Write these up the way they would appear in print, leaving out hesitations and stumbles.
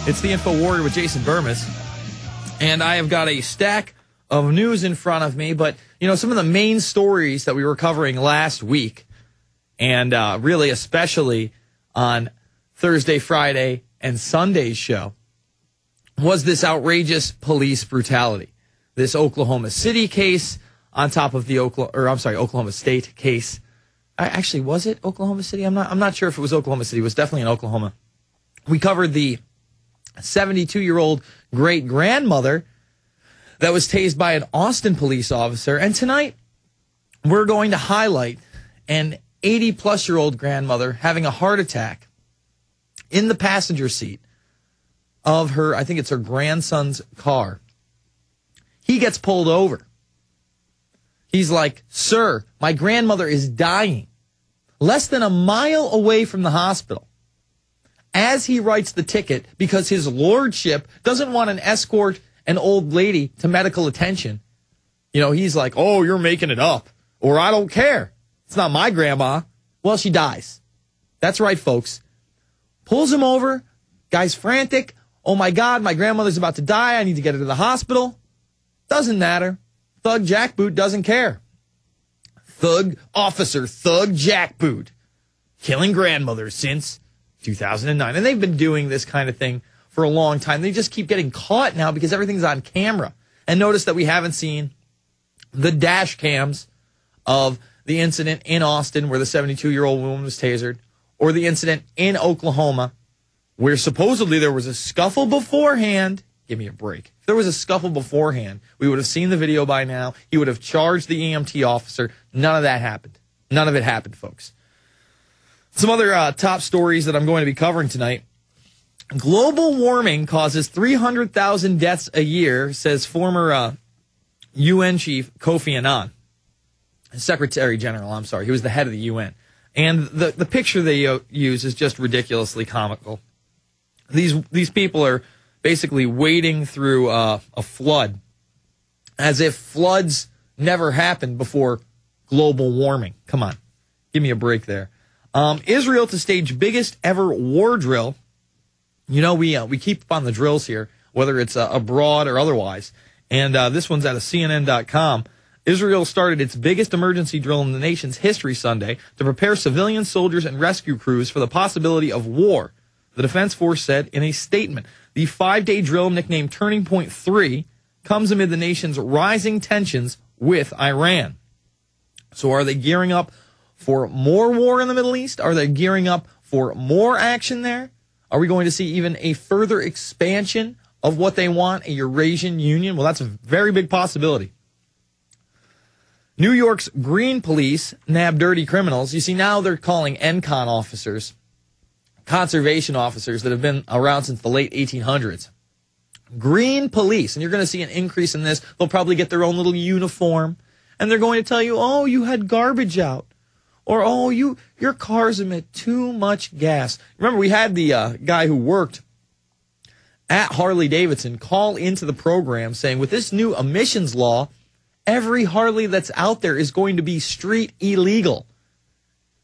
It's the InfoWarrior with Jason Bermas, and I have got a stack of news in front of me, but, you know, some of the main stories that we were covering last week, and really especially on Thursday, Friday, and Sunday's show, was this outrageous police brutality. This Oklahoma City case on top of the Oklahoma State case. Actually, was it Oklahoma City? I'm not sure if it was Oklahoma City. It was definitely in Oklahoma. We covered the 72-year-old great-grandmother that was tased by an Austin police officer. And tonight, we're going to highlight an 80-plus-year-old grandmother having a heart attack in the passenger seat of her, I think it's her grandson's car. He gets pulled over. He's like, "Sir, my grandmother is dying." Less than a mile away from the hospital. As he writes the ticket, because his lordship doesn't want an escort an old lady to medical attention, you know, he's like, "Oh, you're making it up," or "I don't care. It's not my grandma." Well, she dies. That's right, folks. Pulls him over. Guy's frantic. "Oh, my God, my grandmother's about to die. I need to get her to the hospital." Doesn't matter. Thug Jackboot doesn't care. Thug Jackboot. Killing grandmothers since 2009. And they've been doing this kind of thing for a long time. They just keep getting caught now because everything's on camera. And notice that we haven't seen the dash cams of the incident in Austin where the 72-year-old woman was tasered, or the incident in Oklahoma where supposedly there was a scuffle beforehand. Give me a break. If there was a scuffle beforehand, we would have seen the video by now. He would have charged the EMT officer. None of that happened. None of it happened, folks. Some other top stories that I'm going to be covering tonight. Global warming causes 300,000 deaths a year, says former UN chief Kofi Annan. Secretary General, I'm sorry. He was the head of the UN. And the picture they use is just ridiculously comical. These people are basically wading through a flood as if floods never happened before global warming. Come on. Give me a break there. Israel to stage biggest ever war drill. You know, we keep up on the drills here, whether it's abroad or otherwise. And this one's out of CNN.com. Israel started its biggest emergency drill in the nation's history Sunday to prepare civilian soldiers and rescue crews for the possibility of war, the Defense Force said in a statement. The 5-day drill, nicknamed Turning Point 3, comes amid the nation's rising tensions with Iran. So are they gearing up for more war in the Middle East? Are they gearing up for more action there? Are we going to see even a further expansion of what they want, a Eurasian Union? Well, that's a very big possibility. New York's Green Police nab dirty criminals. You see, now they're calling NCON officers, conservation officers that have been around since the late 1800s. Green Police, and you're going to see an increase in this. They'll probably get their own little uniform, and they're going to tell you, "Oh, you had garbage out," or "Oh, your cars emit too much gas." Remember, we had the guy who worked at Harley-Davidson call into the program saying, with this new emissions law, every Harley that's out there is going to be street illegal,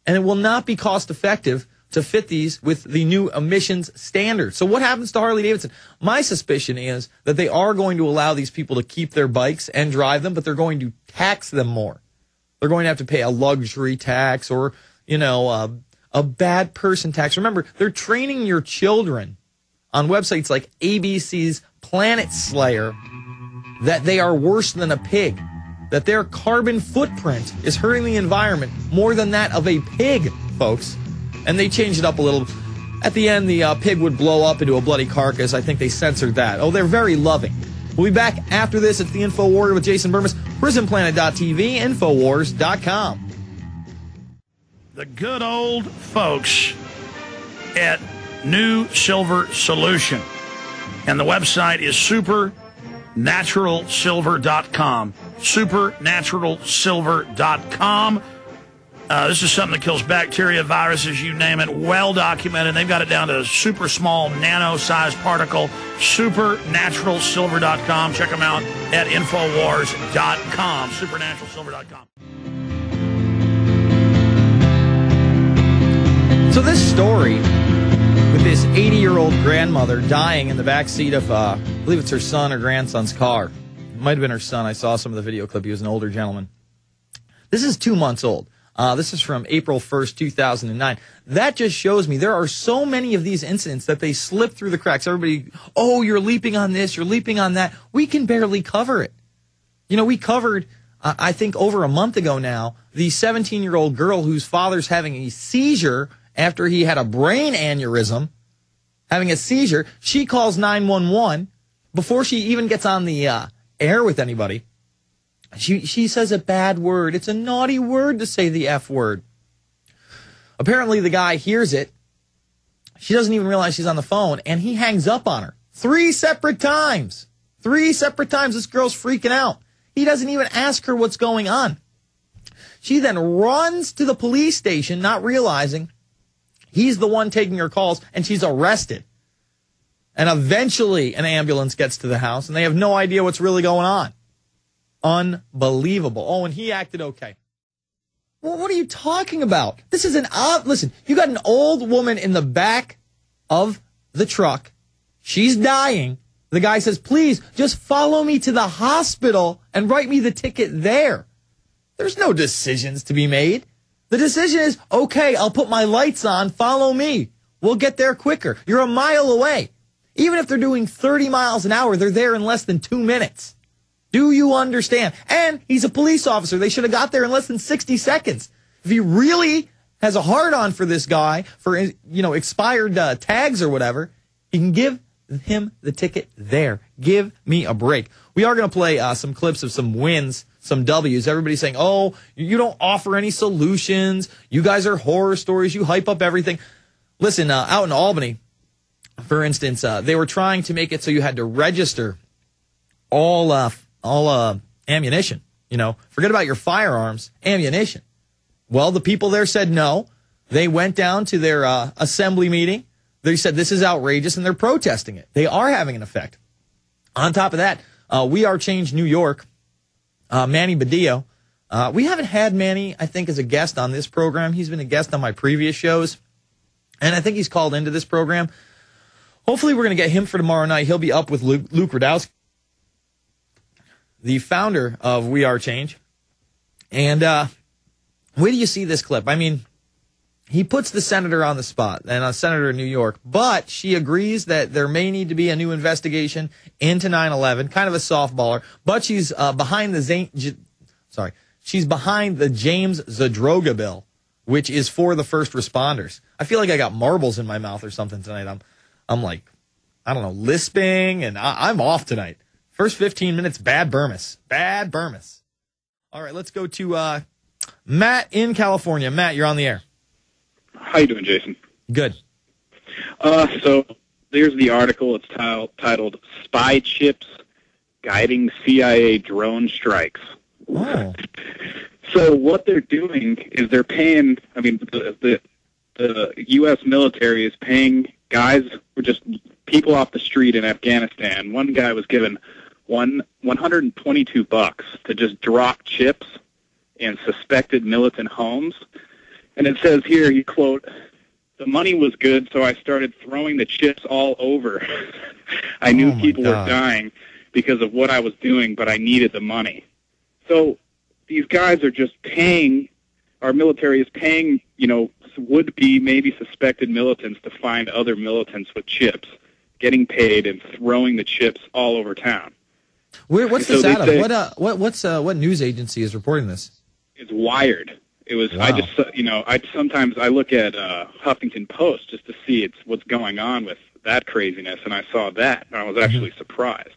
and it will not be cost effective to fit these with the new emissions standards. So what happens to Harley-Davidson? My suspicion is that they are going to allow these people to keep their bikes and drive them, but they're going to tax them more. They're going to have to pay a luxury tax or, you know, a bad person tax. Remember, they're training your children on websites like ABC's Planet Slayer that they are worse than a pig, that their carbon footprint is hurting the environment more than that of a pig, folks. And they changed it up a little. At the end, the pig would blow up into a bloody carcass. I think they censored that. Oh, they're very loving. We'll be back after this. It's the InfoWarrior with Jason Bermas, PrisonPlanet.tv, Infowars.com. The good old folks at New Silver Solution. And the website is supernaturalsilver.com. Supernaturalsilver.com. This is something that kills bacteria, viruses, you name it, well documented. They've got it down to a super small nano-sized particle. Supernaturalsilver.com. Check them out at Infowars.com. Supernaturalsilver.com. So this story with this 80-year-old grandmother dying in the back seat of, I believe it's her son or grandson's car. It might have been her son. I saw some of the video clip. He was an older gentleman. This is 2 months old. This is from April 1st, 2009. That just shows me there are so many of these incidents that they slip through the cracks. Everybody, oh, you're leaping on this, you're leaping on that. We can barely cover it. You know, we covered, I think over a month ago now, the 17-year-old girl whose father's having a seizure after he had a brain aneurysm, having a seizure. She calls 911 before she even gets on the air with anybody. She says a bad word. It's a naughty word to say the F word. Apparently the guy hears it. She doesn't even realize she's on the phone, and he hangs up on her. 3 separate times. 3 separate times this girl's freaking out. He doesn't even ask her what's going on. She then runs to the police station, not realizing he's the one taking her calls, and she's arrested. And eventually an ambulance gets to the house, and they have no idea what's really going on. Unbelievable. Oh, and he acted okay. Well, what are you talking about? This is listen, you got an old woman in the back of the truck. She's dying. The guy says, please, just follow me to the hospital and write me the ticket there. There's no decisions to be made. The decision is, okay, I'll put my lights on, follow me. We'll get there quicker. You're a mile away. Even if they're doing 30 miles an hour, they're there in less than 2 minutes. Do you understand? And he's a police officer. They should have got there in less than 60 seconds. If he really has a hard-on for this guy, for, expired tags or whatever, he can give him the ticket there. Give me a break. We are going to play some clips of some wins, some W's. Everybody's saying, oh, you don't offer any solutions. You guys are horror stories. You hype up everything. Listen, out in Albany, for instance, they were trying to make it so you had to register all ammunition. Forget about your firearms, ammunition. Well, the people there said no. They went down to their assembly meeting. They said this is outrageous, and they're protesting it. They are having an effect. On top of that, We Are Change New York, Manny Badillo. We haven't had Manny, I think, as a guest on this program. He's been a guest on my previous shows, and I think he's called into this program. Hopefully we're going to get him for tomorrow night. He'll be up with Luke Radowski, the founder of We Are Change. And wait till you see this clip. I mean, he puts the senator on the spot, and a senator in New York, but she agrees that there may need to be a new investigation into 9/11, kind of a softballer, but she's behind the she's behind the James Zadroga bill, which is for the first responders. I feel like I got marbles in my mouth or something tonight. I'm like, I don't know, lisping, and I'm off tonight. First 15 minutes, bad Bermas. Bad Bermas. All right, let's go to Matt in California. Matt, you're on the air. How you doing, Jason? Good. So there's the article. It's titled "Spy Chips Guiding CIA Drone Strikes." Oh. So what they're doing is they're paying. I mean, the U.S. military is paying guys who are just people off the street in Afghanistan. One guy was given $122 to just drop chips in suspected militant homes. And it says here, he quote, "The money was good, so I started throwing the chips all over. I knew people were dying because of what I was doing, but I needed the money." So these guys are just paying, our military is paying, would-be maybe suspected militants to find other militants with chips, getting paid and throwing the chips all over town. What's this out of? What news agency is reporting this? It's Wired. It was. Wow. Sometimes I look at Huffington Post just to see what's going on with that craziness, and I saw that, and I was actually surprised.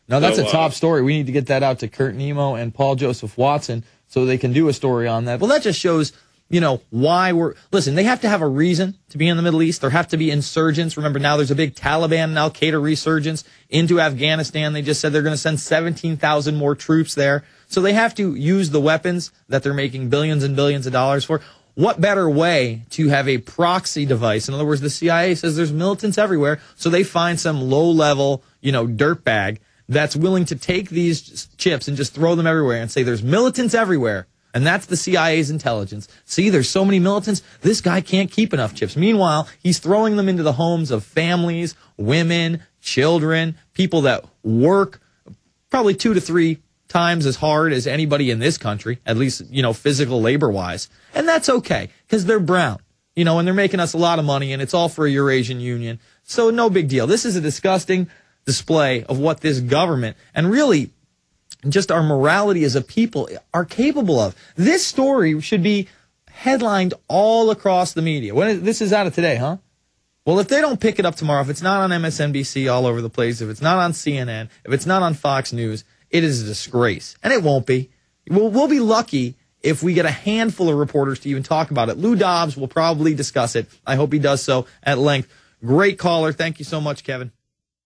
Now that's a top story. We need to get that out to Kurt Nemo and Paul Joseph Watson so they can do a story on that. Well, that just shows, why listen, they have to have a reason to be in the Middle East. There have to be insurgents. Remember, now there's a big Taliban and Al-Qaeda resurgence into Afghanistan. They just said they're going to send 17,000 more troops there. So they have to use the weapons that they're making billions and billions of dollars for. What better way to have a proxy device? In other words, the CIA says there's militants everywhere, so they find some low-level, dirtbag that's willing to take these chips and just throw them everywhere and say there's militants everywhere. And that's the CIA's intelligence. See, there's so many militants, this guy can't keep enough chips. Meanwhile, he's throwing them into the homes of families, women, children, people that work probably 2 to 3 times as hard as anybody in this country, at least, physical labor-wise. And that's okay, because they're brown, and they're making us a lot of money, and it's all for a Eurasian Union. So no big deal. This is a disgusting display of what this government, and really just our morality as a people, are capable of. This story should be headlined all across the media. This is out of today, huh? Well, if they don't pick it up tomorrow, if it's not on MSNBC all over the place, if it's not on CNN, if it's not on Fox News, it is a disgrace. And it won't be. We'll be lucky if we get a handful of reporters to even talk about it. Lou Dobbs will probably discuss it. I hope he does so at length. Great caller. Thank you so much, Kevin.